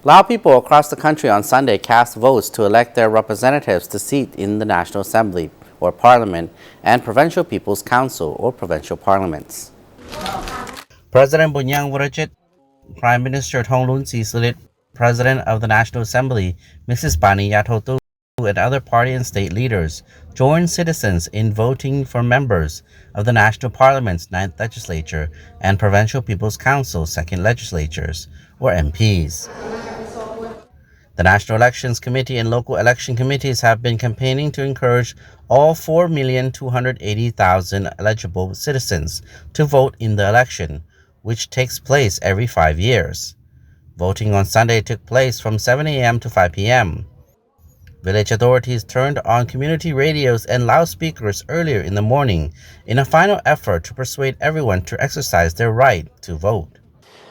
Lao people across the country on Sunday cast votes to elect their representatives to seat in the National Assembly or Parliament and Provincial People's Council or provincial parliaments. President Bunyang Vorachit, Prime Minister Thongloun Sisulit, President of the National Assembly Mrs. Bani Yathotu, and other party and state leaders joined citizens in voting for members of the National Parliament's 9th Legislature and Provincial People's Council's 2nd Legislatures, or MPs. The National Elections Committee and local election committees have been campaigning to encourage all 4,280,000 eligible citizens to vote in the election, which takes place every 5 years. Voting on Sunday took place from 7 a.m. to 5 p.m. Village authorities turned on community radios and loudspeakers earlier in the morning in a final effort to persuade everyone to exercise their right to vote.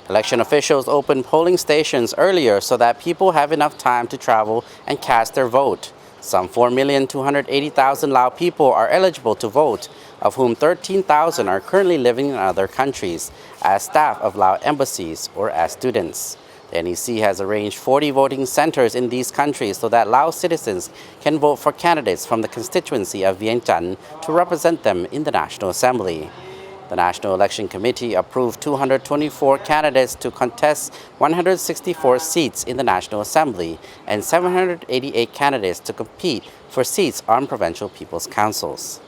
Election officials opened polling stations earlier so that people have enough time to travel and cast their vote. Some 4,280,000 Lao people are eligible to vote, of whom 13,000 are currently living in other countries as staff of Lao embassies or as students. The NEC has arranged 40 voting centers in these countries so that Lao citizens can vote for candidates from the constituency of Vientiane to represent them in the National Assembly. The National Election Committee approved 224 candidates to contest 164 seats in the National Assembly and 788 candidates to compete for seats on provincial people's councils.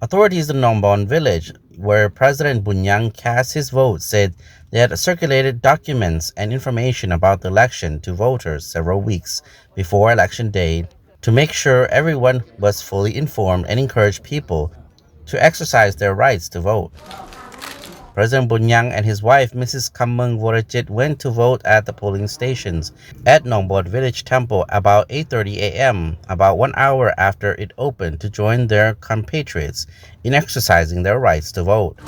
Authorities in Nombon village, where President Bunyang cast his vote, said they had circulated documents and information about the election to voters several weeks before Election Day to make sure everyone was fully informed and encourage people to exercise their rights to vote. President Bunyang and his wife, Mrs. Kamung Vorachit, went to vote at the polling stations at Nombod Village Temple about 8:30 a.m., about 1 hour after it opened, to join their compatriots in exercising their rights to vote.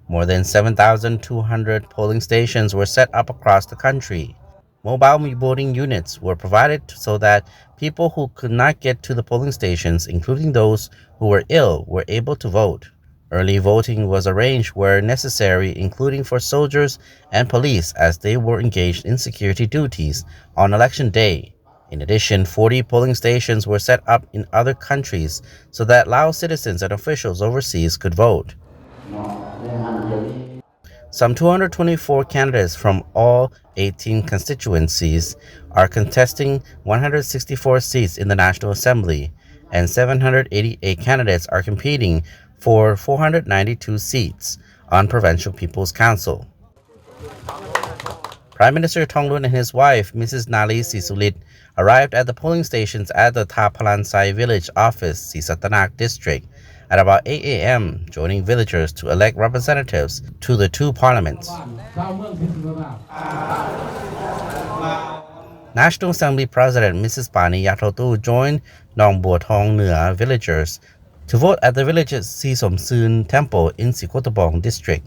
More than 7,200 polling stations were set up across the country. Mobile voting units were provided so that people who could not get to the polling stations, including those who were ill, were able to vote. Early voting was arranged where necessary, including for soldiers and police, as they were engaged in security duties on Election Day. In addition, 40 polling stations were set up in other countries so that Lao citizens and officials overseas could vote. Some 224 candidates from all 18 constituencies are contesting 164 seats in the National Assembly, and 788 candidates are competing for 492 seats on Provincial People's Council. Prime Minister Thongloun and his wife, Mrs. Nali Sisulit, arrived at the polling stations at the Thapalansai Village Office, Sisatanak District, at about 8 a.m., joining villagers to elect representatives to the two parliaments. National Assembly President Mrs. Bani Yathotu joined Nong Bo Thong Nua villagers to vote at the village's Si Som Soon Temple in Sikotobong District.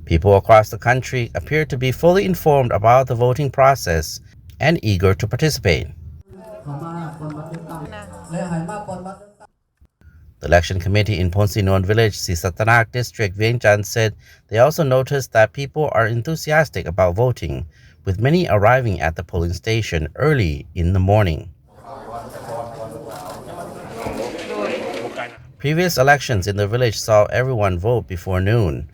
People across the country appear to be fully informed about the voting process and eager to participate. The election committee in Ponsinon Village, Sisatanak District, Vientiane, said they also noticed that people are enthusiastic about voting, with many arriving at the polling station early in the morning. Previous elections in the village saw everyone vote before noon,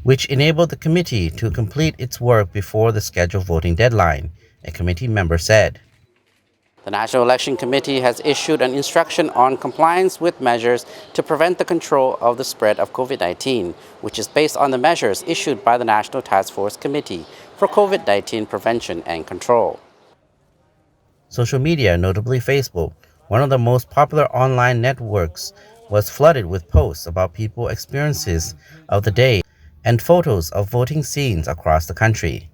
which enabled the committee to complete its work before the scheduled voting deadline, a committee member said. The National Election Committee has issued an instruction on compliance with measures to prevent the control of the spread of COVID-19, which is based on the measures issued by the National Task Force Committee for COVID-19 Prevention and Control. Social media, notably Facebook, one of the most popular online networks, was flooded with posts about people's experiences of the day and photos of voting scenes across the country.